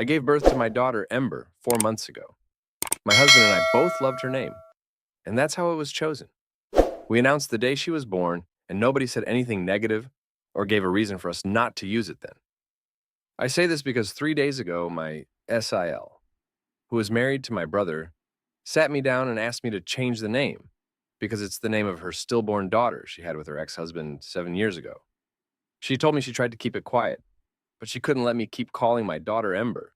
I gave birth to my daughter, Ember, 4 months ago. My husband and I both loved her name, and that's how it was chosen. We announced the day she was born, and nobody said anything negative or gave a reason for us not to use it then. I say this because 3 days ago, my SIL, who is married to my brother, sat me down and asked me to change the name because it's the name of her stillborn daughter she had with her ex husband 7 years ago. She told me she tried to keep it quiet, but she couldn't let me keep calling my daughter Ember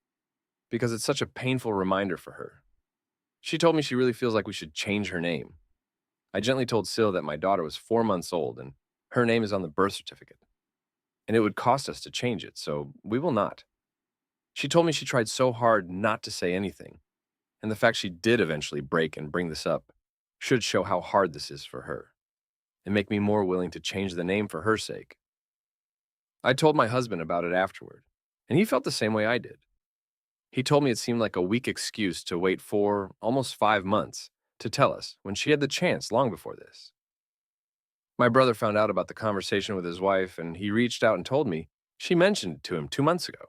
because it's such a painful reminder for her. She told me she really feels like we should change her name. I gently told Sil that my daughter was 4 months old and her name is on the birth certificate, and it would cost us to change it, so we will not. She told me she tried so hard not to say anything, and the fact she did eventually break and bring this up should show how hard this is for her and make me more willing to change the name for her sake. I told my husband about it afterward, and he felt the same way I did. He told me it seemed like a weak excuse to wait almost 5 months to tell us when she had the chance long before this. My brother found out about the conversation with his wife, and he reached out and told me she mentioned it to him 2 months ago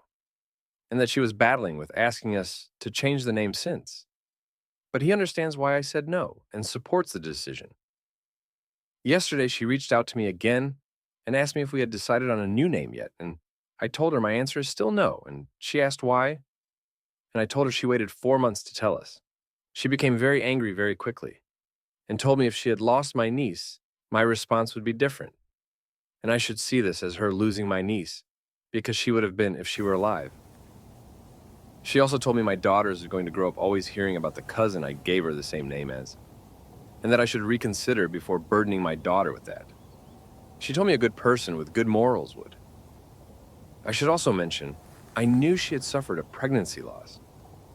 and that she was battling with asking us to change the name since. But he understands why I said no and supports the decision. Yesterday, she reached out to me again and asked me if we had decided on a new name yet, and I told her my answer is still no, and she asked why, and I told her she waited 4 months to tell us. She became very angry very quickly and told me if she had lost my niece, my response would be different, and I should see this as her losing my niece because she would have been if she were alive. She also told me my daughters are going to grow up always hearing about the cousin I gave her the same name as, and that I should reconsider before burdening my daughter with that. She told me a good person with good morals would. I should also mention, I knew she had suffered a pregnancy loss,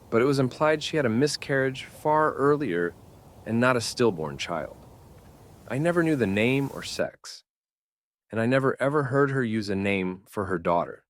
but it was implied she had a miscarriage far earlier and not a stillborn child. I never knew the name or sex, and I never ever heard her use a name for her daughter.